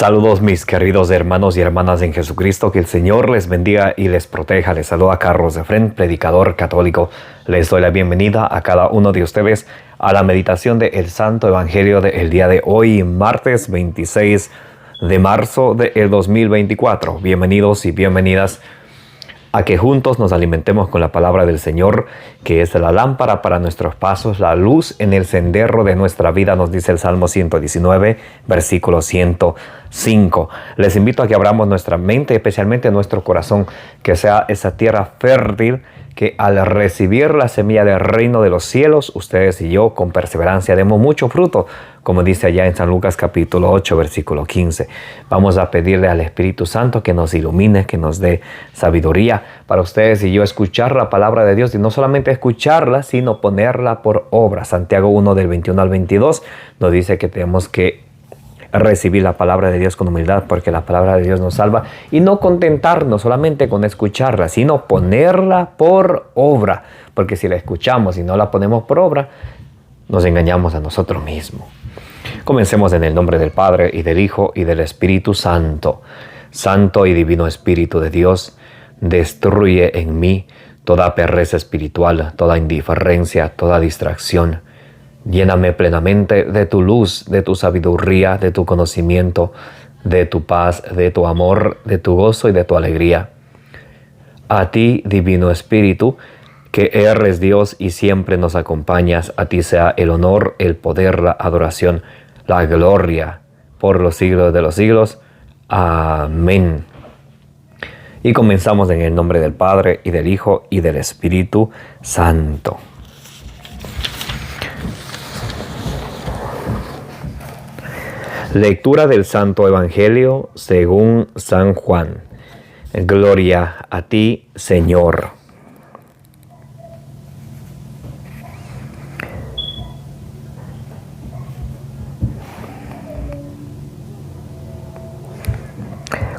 Saludos mis queridos hermanos y hermanas en Jesucristo, que el Señor les bendiga y les proteja. Les saluda Carlos Efrén, predicador católico. Les doy la bienvenida a cada uno de ustedes a la meditación del Santo Evangelio del día de hoy, martes 26 de marzo del 2024. Bienvenidos y bienvenidas a que juntos nos alimentemos con la palabra del Señor, que es la lámpara para nuestros pasos, la luz en el sendero de nuestra vida, nos dice el Salmo 119, versículo 105. Les invito a que abramos nuestra mente, especialmente nuestro corazón, que sea esa tierra fértil, que al recibir la semilla del reino de los cielos, ustedes y yo con perseverancia demos mucho fruto, como dice allá en San Lucas capítulo 8, versículo 15. Vamos a pedirle al Espíritu Santo que nos ilumine, que nos dé sabiduría para ustedes y yo escuchar la palabra de Dios, y no solamente escucharla, sino ponerla por obra. Santiago 1 del 21 al 22 nos dice que tenemos que recibir la palabra de Dios con humildad, porque la palabra de Dios nos salva, y no contentarnos solamente con escucharla, sino ponerla por obra, porque si la escuchamos y no la ponemos por obra, nos engañamos a nosotros mismos. Comencemos en el nombre del Padre, y del Hijo, y del Espíritu Santo. Santo y divino Espíritu de Dios, destruye en mí toda pereza espiritual, toda indiferencia, toda distracción. Lléname plenamente de tu luz, de tu sabiduría, de tu conocimiento, de tu paz, de tu amor, de tu gozo y de tu alegría. A ti, divino Espíritu, que eres Dios y siempre nos acompañas, a ti sea el honor, el poder, la adoración, la gloria, por los siglos de los siglos. Amén. Y comenzamos en el nombre del Padre, y del Hijo, y del Espíritu Santo. Lectura del Santo Evangelio según San Juan. Gloria a ti, Señor.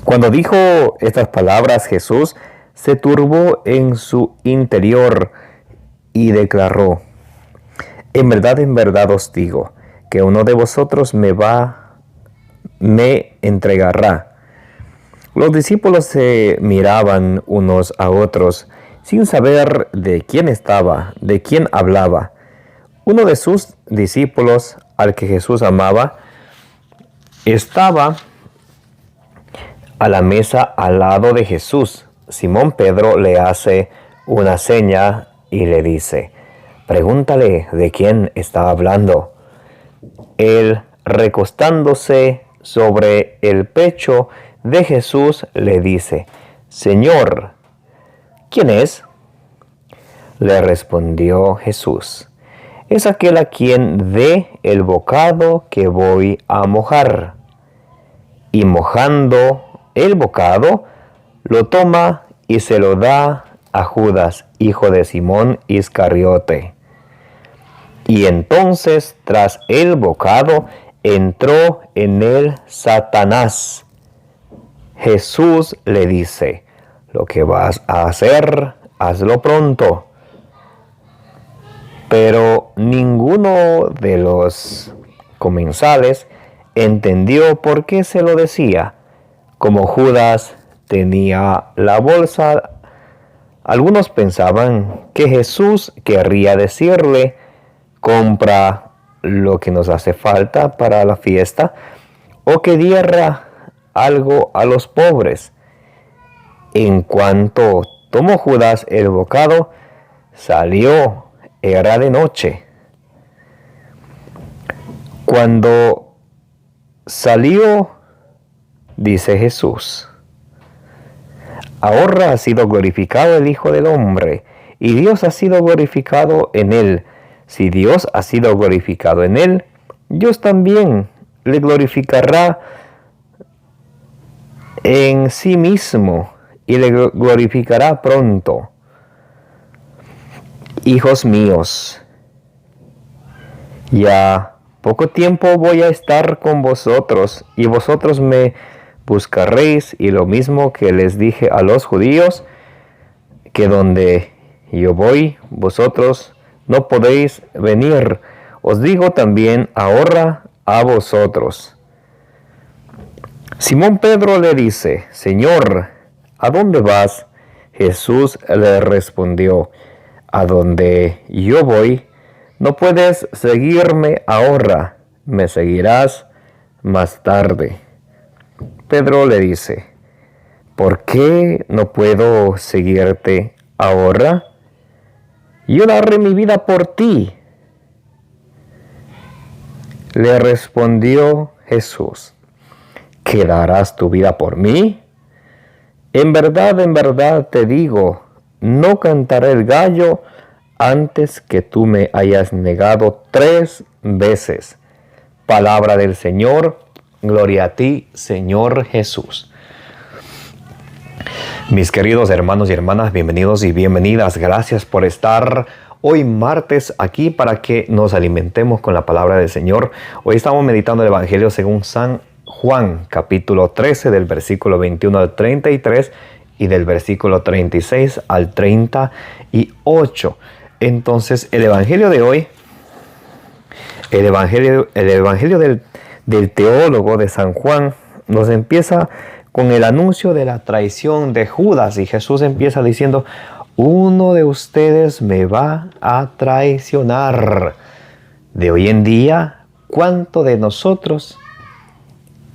Cuando dijo estas palabras, Jesús se turbó en su interior y declaró: en verdad os digo, que uno de vosotros me entregará. Los discípulos se miraban unos a otros sin saber de quién hablaba. Uno de sus discípulos, al que Jesús amaba, estaba a la mesa al lado de Jesús. Simón Pedro le hace una seña y le dice: pregúntale de quién está hablando. Él, recostándose sobre el pecho de Jesús, le dice: Señor, ¿quién es? Le respondió Jesús: es aquel a quien dé el bocado que voy a mojar. Y mojando el bocado, lo toma y se lo da a Judas, hijo de Simón Iscariote. Y entonces, tras el bocado, entró en él Satanás. Jesús le dice: lo que vas a hacer, hazlo pronto. Pero ninguno de los comensales entendió por qué se lo decía. Como Judas tenía la bolsa, algunos pensaban que Jesús querría decirle: compra lo que nos hace falta para la fiesta, o que diera algo a los pobres. En cuanto tomó Judas el bocado, salió, era de noche. Cuando salió, dice Jesús: ahora ha sido glorificado el Hijo del Hombre, y Dios ha sido glorificado en él. Si Dios ha sido glorificado en él, Dios también le glorificará en sí mismo, y le glorificará pronto. Hijos míos, ya poco tiempo voy a estar con vosotros, y vosotros me buscaréis, y lo mismo que les dije a los judíos, que donde yo voy, vosotros no podéis venir, os digo también ahora a vosotros. Simón Pedro le dice: Señor, ¿a dónde vas? Jesús le respondió: a donde yo voy, no puedes seguirme ahora, me seguirás más tarde. Pedro le dice: ¿por qué no puedo seguirte ahora? Yo daré mi vida por ti. Le respondió Jesús: ¿que darás tu vida por mí? En verdad te digo, no cantaré el gallo antes que tú me hayas negado 3 veces. Palabra del Señor, gloria a ti, Señor Jesús. Mis queridos hermanos y hermanas, bienvenidos y bienvenidas. Gracias por estar hoy martes aquí para que nos alimentemos con la palabra del Señor. Hoy estamos meditando el Evangelio según San Juan, capítulo 13, del versículo 21 al 33 y del versículo 36 al 38. Entonces, el Evangelio de hoy, el Evangelio del teólogo de San Juan, nos empieza con el anuncio de la traición de Judas. Y Jesús empieza diciendo: uno de ustedes me va a traicionar. De hoy en día, ¿cuánto de nosotros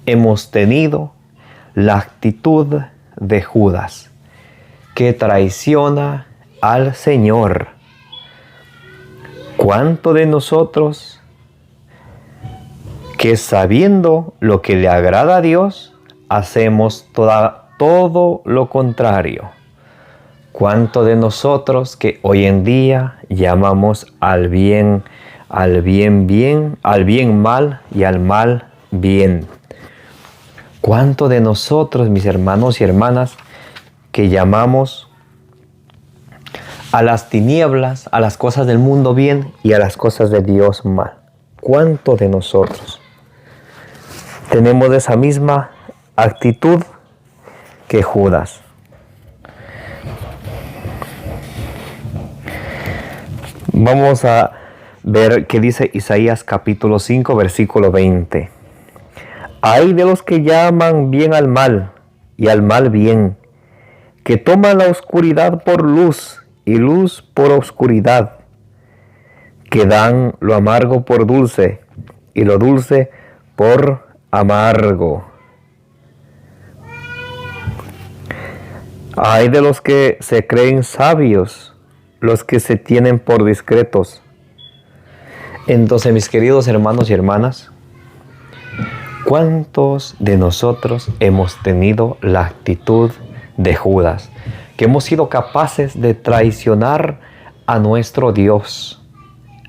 hemos tenido la actitud de Judas, que traiciona al Señor? ¿Cuánto de nosotros que sabiendo lo que le agrada a Dios, hacemos todo lo contrario? ¿Cuánto de nosotros que hoy en día llamamos al bien bien, al bien mal y al mal bien? ¿Cuánto de nosotros, mis hermanos y hermanas, que llamamos a las tinieblas, a las cosas del mundo bien y a las cosas de Dios mal? ¿Cuánto de nosotros tenemos esa misma actitud que Judas? Vamos a ver qué dice Isaías capítulo 5, versículo 20. Ay de los que llaman bien al mal y al mal bien, que toman la oscuridad por luz y luz por oscuridad, que dan lo amargo por dulce y lo dulce por amargo. Ay de los que se creen sabios, los que se tienen por discretos. Entonces, mis queridos hermanos y hermanas, ¿cuántos de nosotros hemos tenido la actitud de Judas? Que hemos sido capaces de traicionar a nuestro Dios,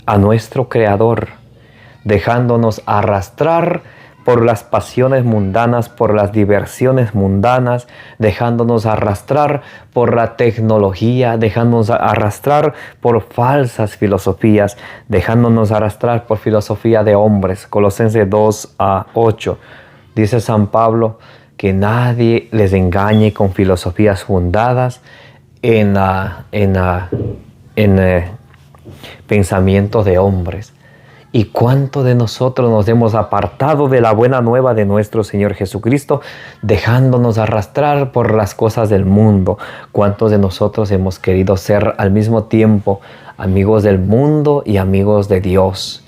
a nuestro Creador, dejándonos arrastrar por las pasiones mundanas, por las diversiones mundanas, dejándonos arrastrar por la tecnología, dejándonos arrastrar por falsas filosofías, dejándonos arrastrar por filosofía de hombres. Colosenses 2:8. Dice San Pablo que nadie les engañe con filosofías fundadas en pensamientos de hombres. ¿Y cuánto de nosotros nos hemos apartado de la buena nueva de nuestro Señor Jesucristo, dejándonos arrastrar por las cosas del mundo? ¿Cuántos de nosotros hemos querido ser al mismo tiempo amigos del mundo y amigos de Dios?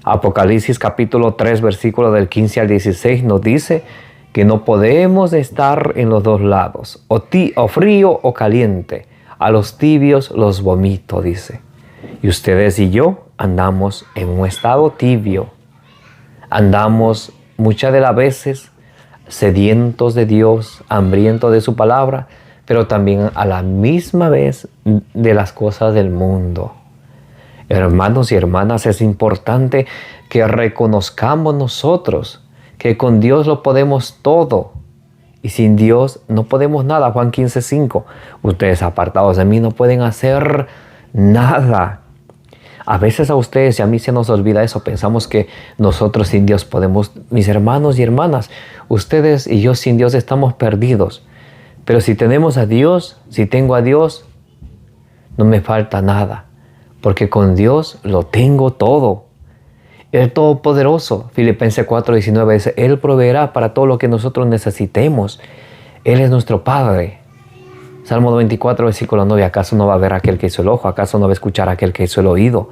Apocalipsis capítulo 3, versículo del 15 al 16 nos dice que no podemos estar en los dos lados, o frío o caliente. A los tibios los vomito, dice. Y ustedes y yo andamos en un estado tibio. Andamos muchas de las veces sedientos de Dios, hambrientos de su palabra, pero también a la misma vez de las cosas del mundo. Hermanos y hermanas, es importante que reconozcamos nosotros que con Dios lo podemos todo y sin Dios no podemos nada. Juan 15:5. Ustedes apartados de mí no pueden hacer nada. A veces a ustedes y a mí se nos olvida eso. Pensamos que nosotros sin Dios podemos. Mis hermanos y hermanas, ustedes y yo sin Dios estamos perdidos. Pero si tenemos a Dios, si tengo a Dios, no me falta nada. Porque con Dios lo tengo todo. El Todopoderoso, Filipenses 4:19 dice, Él proveerá para todo lo que nosotros necesitemos. Él es nuestro Padre. Salmo 24, versículo 9, ¿acaso no va a ver aquel que hizo el ojo? ¿Acaso no va a escuchar aquel que hizo el oído?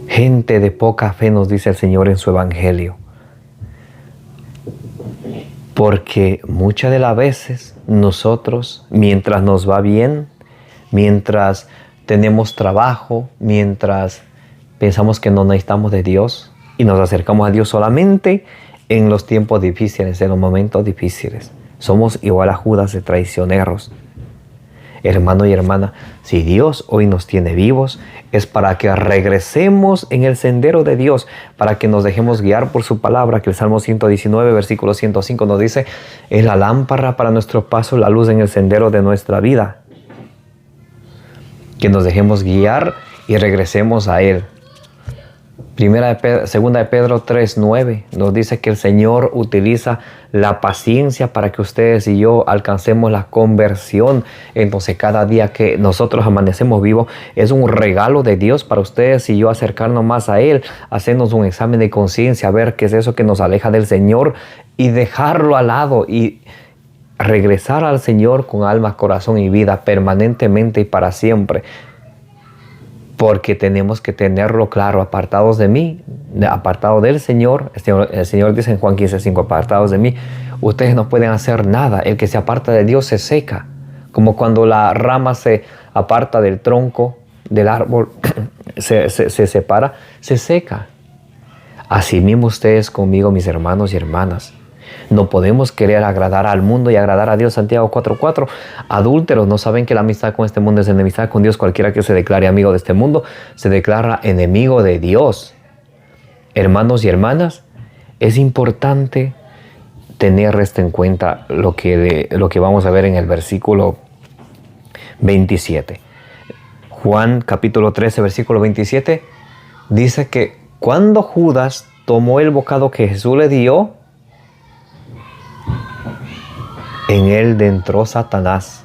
Gente de poca fe, nos dice el Señor en su Evangelio. Porque muchas de las veces nosotros, mientras nos va bien, mientras tenemos trabajo, mientras pensamos que no necesitamos de Dios y nos acercamos a Dios solamente en los tiempos difíciles, en los momentos difíciles. Somos igual a Judas de traicioneros. Hermano y hermana, si Dios hoy nos tiene vivos, es para que regresemos en el sendero de Dios, para que nos dejemos guiar por su palabra, que el Salmo 119, versículo 105 nos dice, es la lámpara para nuestro paso, la luz en el sendero de nuestra vida. Que nos dejemos guiar y regresemos a Él. Segunda de Pedro 3:9 nos dice que el Señor utiliza la paciencia para que ustedes y yo alcancemos la conversión. Entonces cada día que nosotros amanecemos vivos es un regalo de Dios para ustedes y yo acercarnos más a Él, hacernos un examen de conciencia, ver qué es eso que nos aleja del Señor y dejarlo al lado y regresar al Señor con alma, corazón y vida permanentemente y para siempre. Porque tenemos que tenerlo claro, apartados de mí, apartados del Señor. El Señor dice en Juan 15:5, apartados de mí, ustedes no pueden hacer nada. El que se aparta de Dios se seca. Como cuando la rama se aparta del tronco del árbol, se separa, se seca. Así mismo ustedes conmigo, mis hermanos y hermanas. No podemos querer agradar al mundo y agradar a Dios. Santiago 4:4. Adúlteros, ¿no saben que la amistad con este mundo es enemistad con Dios? Cualquiera que se declare amigo de este mundo se declara enemigo de Dios. Hermanos y hermanas, es importante tener esto en cuenta, lo que vamos a ver en el versículo 27. Juan capítulo 13, versículo 27, dice que cuando Judas tomó el bocado que Jesús le dio, en él entró Satanás.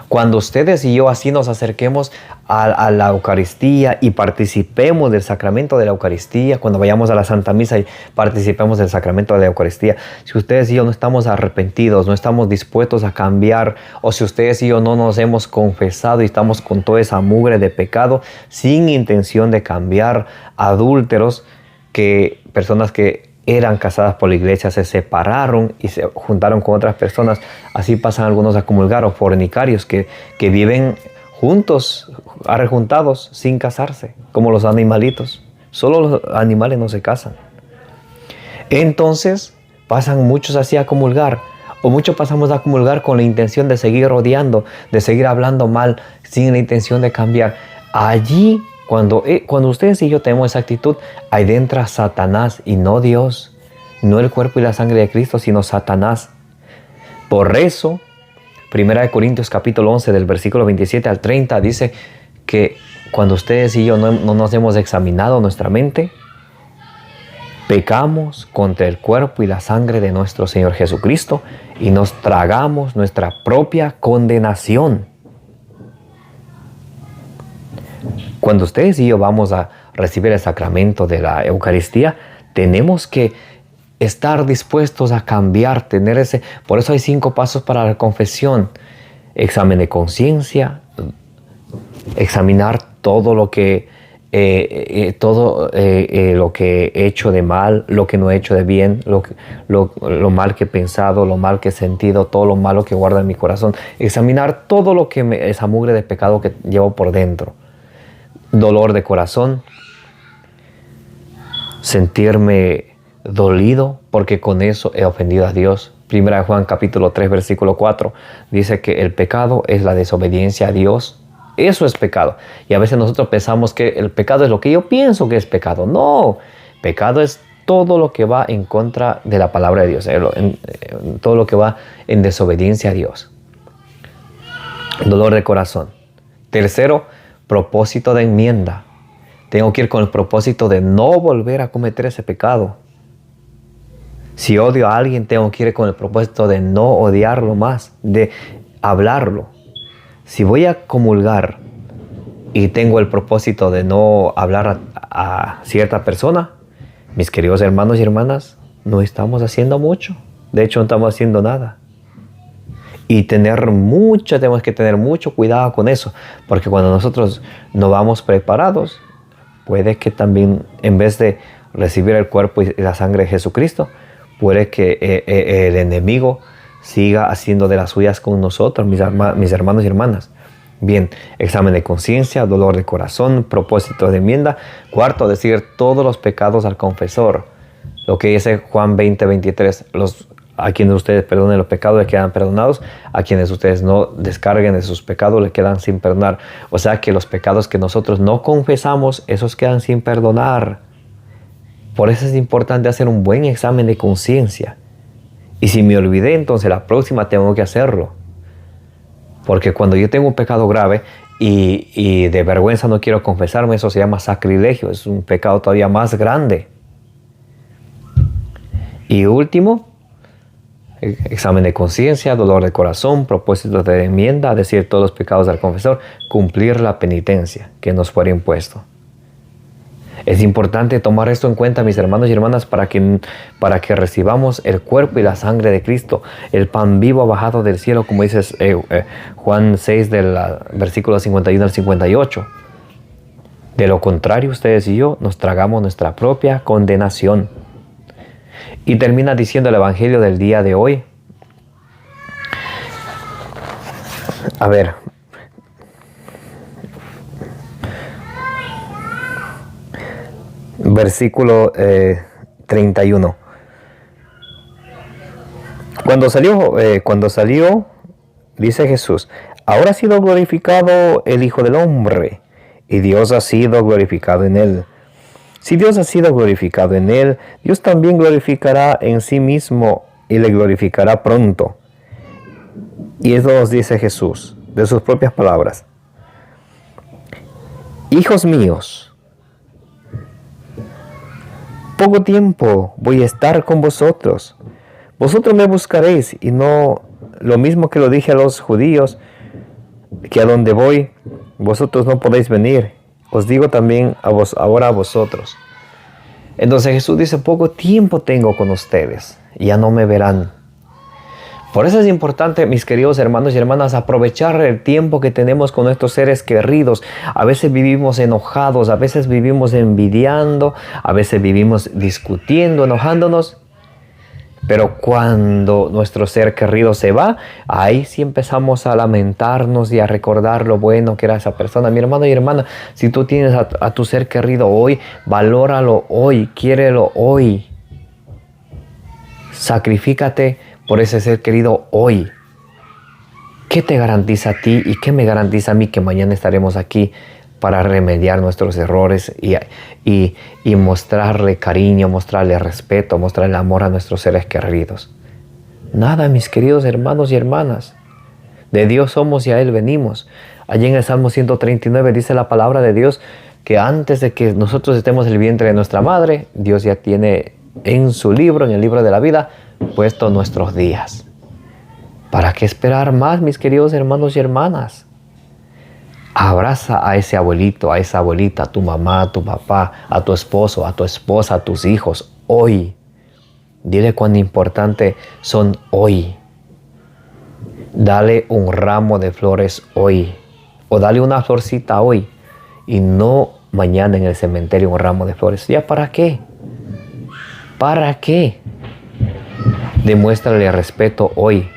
Cuando ustedes y yo así nos acerquemos a la Eucaristía y participemos del sacramento de la Eucaristía, cuando vayamos a la Santa Misa y participemos del sacramento de la Eucaristía, si ustedes y yo no estamos arrepentidos, no estamos dispuestos a cambiar, o si ustedes y yo no nos hemos confesado y estamos con toda esa mugre de pecado, sin intención de cambiar, adúlteros, personas que eran casadas por la iglesia, se separaron y se juntaron con otras personas. Así pasan algunos a comulgar, o fornicarios que viven juntos, arrejuntados, sin casarse, como los animalitos. Solo los animales no se casan. Entonces pasan muchos así a comulgar, o muchos pasamos a comulgar con la intención de seguir rodeando, de seguir hablando mal, sin la intención de cambiar. Allí, cuando ustedes y yo tenemos esa actitud, ahí entra Satanás y no Dios, no el cuerpo y la sangre de Cristo, sino Satanás. Por eso, 1 Corintios capítulo 11 del versículo 27 al 30 dice que cuando ustedes y yo no nos hemos examinado nuestra mente, pecamos contra el cuerpo y la sangre de nuestro Señor Jesucristo y nos tragamos nuestra propia condenación. Cuando ustedes y yo vamos a recibir el sacramento de la Eucaristía, tenemos que estar dispuestos a cambiar, por eso hay 5 pasos para la confesión. Examen de conciencia, examinar todo lo que he hecho de mal, lo que no he hecho de bien, lo mal que he pensado, lo mal que he sentido, todo lo malo que guarda en mi corazón. Examinar todo lo que esa mugre de pecado que llevo por dentro. Dolor de corazón, sentirme dolido porque con eso he ofendido a Dios. 1 Juan capítulo 3 versículo 4 dice que el pecado es la desobediencia a Dios. Eso es pecado. Y a veces nosotros pensamos que el pecado es lo que yo pienso que es pecado. No, pecado es todo lo que va en contra de la palabra de Dios, todo lo que va en desobediencia a Dios. Dolor de corazón. Tercero, propósito de enmienda. Tengo que ir con el propósito de no volver a cometer ese pecado. Si odio a alguien, tengo que ir con el propósito de no odiarlo más, de hablarlo. Si voy a comulgar y tengo el propósito de no hablar a cierta persona, mis queridos hermanos y hermanas, no estamos haciendo mucho. De hecho, no estamos haciendo nada. Y tenemos que tener mucho cuidado con eso, porque cuando nosotros no vamos preparados, puede que también, en vez de recibir el cuerpo y la sangre de Jesucristo, puede que el enemigo siga haciendo de las suyas con nosotros, mis hermanos y hermanas. Bien, examen de conciencia, dolor de corazón, propósito de enmienda. Cuarto, decir todos los pecados al confesor. Lo que dice Juan 20:23, a quienes ustedes perdonen los pecados les quedan perdonados, a quienes ustedes no descarguen de sus pecados les quedan sin perdonar. O sea que los pecados que nosotros no confesamos, esos quedan sin perdonar. Por eso es importante hacer un buen examen de conciencia. Y si me olvidé, entonces la próxima tengo que hacerlo. Porque cuando yo tengo un pecado grave y de vergüenza no quiero confesarme, eso se llama sacrilegio, es un pecado todavía más grande. Y último, examen de conciencia, dolor de corazón, propósitos de enmienda, decir todos los pecados al confesor, cumplir la penitencia que nos fuera impuesto. Es importante tomar esto en cuenta, mis hermanos y hermanas, para que recibamos el cuerpo y la sangre de Cristo, el pan vivo bajado del cielo, como dice Juan 6, del versículo 51 al 58. De lo contrario, ustedes y yo nos tragamos nuestra propia condenación. Y termina diciendo el Evangelio del día de hoy. A ver. Versículo 31. Cuando salió, dice Jesús, ahora ha sido glorificado el Hijo del Hombre, y Dios ha sido glorificado en él. Si Dios ha sido glorificado en él, Dios también glorificará en sí mismo y le glorificará pronto. Y eso nos dice Jesús, de sus propias palabras. Hijos míos, poco tiempo voy a estar con vosotros. Vosotros me buscaréis, y no lo mismo que lo dije a los judíos, que a donde voy, vosotros no podéis venir. Os digo también ahora a vosotros. Entonces Jesús dice, poco tiempo tengo con ustedes, ya no me verán. Por eso es importante, mis queridos hermanos y hermanas, aprovechar el tiempo que tenemos con nuestros seres queridos. A veces vivimos enojados, a veces vivimos envidiando, a veces vivimos discutiendo, enojándonos. Pero cuando nuestro ser querido se va, ahí sí empezamos a lamentarnos y a recordar lo bueno que era esa persona. Mi hermano y hermana, si tú tienes a tu ser querido hoy, valóralo hoy, quiérelo hoy. Sacrifícate por ese ser querido hoy. ¿Qué te garantiza a ti y qué me garantiza a mí que mañana estaremos aquí para remediar nuestros errores y mostrarle cariño, mostrarle respeto, mostrarle amor a nuestros seres queridos? Nada, mis queridos hermanos y hermanas. De Dios somos y a Él venimos. Allí en el Salmo 139 dice la palabra de Dios que antes de que nosotros estemos en el vientre de nuestra madre, Dios ya tiene en su libro, en el libro de la vida, puesto nuestros días. ¿Para qué esperar más, mis queridos hermanos y hermanas? Abraza a ese abuelito, a esa abuelita, a tu mamá, a tu papá, a tu esposo, a tu esposa, a tus hijos, hoy. Dile cuán importante son hoy. Dale un ramo de flores hoy. O dale una florcita hoy. Y no mañana en el cementerio un ramo de flores. ¿Ya para qué? ¿Para qué? Demuéstrale respeto hoy.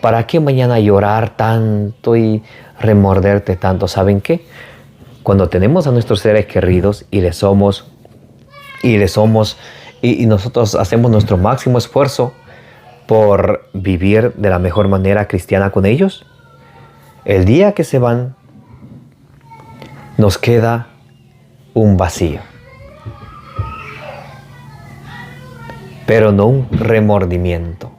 ¿Para qué mañana llorar tanto y remorderte tanto? ¿Saben qué? Cuando tenemos a nuestros seres queridos y nosotros hacemos nuestro máximo esfuerzo por vivir de la mejor manera cristiana con ellos, el día que se van, nos queda un vacío. Pero no un remordimiento.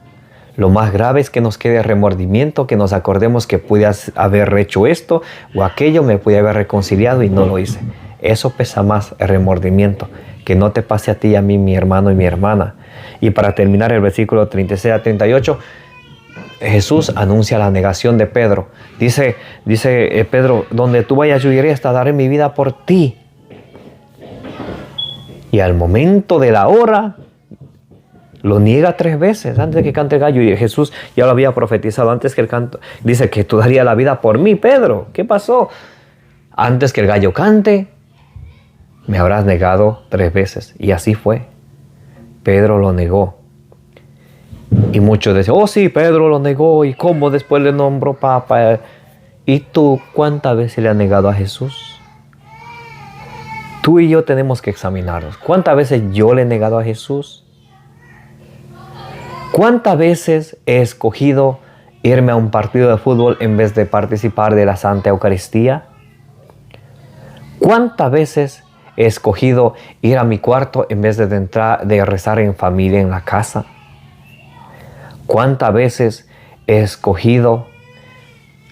Lo más grave es que nos quede remordimiento, que nos acordemos que pude haber hecho esto o aquello, me pude haber reconciliado y no lo hice. Eso pesa más, el remordimiento. Que no te pase a ti y a mí, mi hermano y mi hermana. Y para terminar, el versículo 36 a 38, Jesús anuncia la negación de Pedro. Dice Pedro, donde tú vayas yo iré, hasta daré mi vida por ti. Y al momento de la hora, lo niega 3 veces antes de que cante el gallo. Y Jesús ya lo había profetizado antes que el canto. Dice que tú darías la vida por mí, Pedro. ¿Qué pasó? Antes que el gallo cante, me habrás negado 3 veces. Y así fue. Pedro lo negó. Y muchos decían, oh sí, Pedro lo negó. ¿Y cómo después le nombró papa? ¿Y tú cuántas veces le has negado a Jesús? Tú y yo tenemos que examinarnos. ¿Cuántas veces yo le he negado a Jesús? ¿Cuántas veces he escogido irme a un partido de fútbol en vez de participar de la Santa Eucaristía? ¿Cuántas veces he escogido ir a mi cuarto en vez de rezar en familia en la casa? ¿Cuántas veces he escogido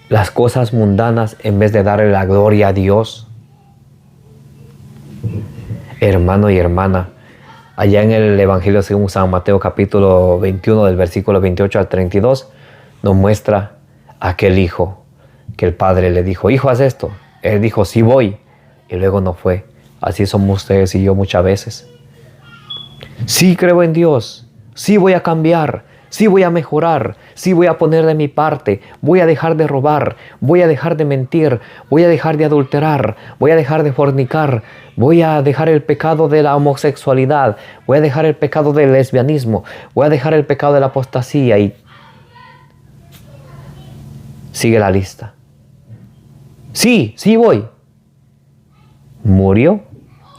las cosas mundanas en vez de darle la gloria a Dios? Hermano y hermana, allá en el Evangelio según San Mateo capítulo 21 del versículo 28 al 32 nos muestra aquel hijo que el padre le dijo, hijo, haz esto. Él dijo, sí voy, y luego no fue. Así somos ustedes y yo muchas veces. Sí creo en Dios, sí voy a cambiar, sí voy a mejorar, sí voy a poner de mi parte, voy a dejar de robar, voy a dejar de mentir, voy a dejar de adulterar, voy a dejar de fornicar, voy a dejar el pecado de la homosexualidad, voy a dejar el pecado del lesbianismo, voy a dejar el pecado de la apostasía y sigue la lista. Sí, sí voy. Murió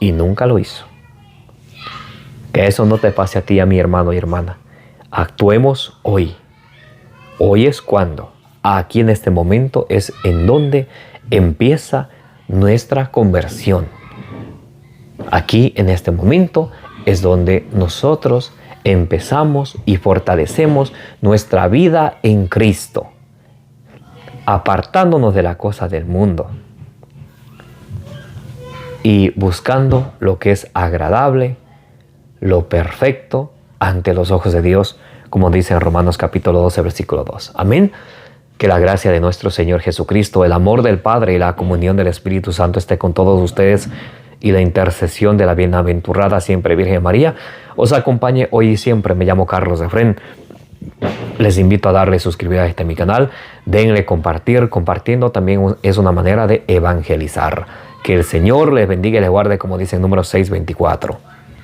y nunca lo hizo. Que eso no te pase a ti, a mi hermano y hermana. Actuemos hoy. Hoy es cuando, aquí en este momento es en donde empieza nuestra conversión. Aquí en este momento es donde nosotros empezamos y fortalecemos nuestra vida en Cristo, apartándonos de la cosa del mundo y buscando lo que es agradable, lo perfecto ante los ojos de Dios, como dice en Romanos capítulo 12, versículo 2. Amén. Que la gracia de nuestro Señor Jesucristo, el amor del Padre y la comunión del Espíritu Santo esté con todos ustedes y la intercesión de la bienaventurada siempre Virgen María os acompañe hoy y siempre. Me llamo Carlos Efrén. Les invito a darle suscribir a mi canal. Denle compartir. Compartiendo también es una manera de evangelizar. Que el Señor les bendiga y les guarde, como dice en Números 6:24.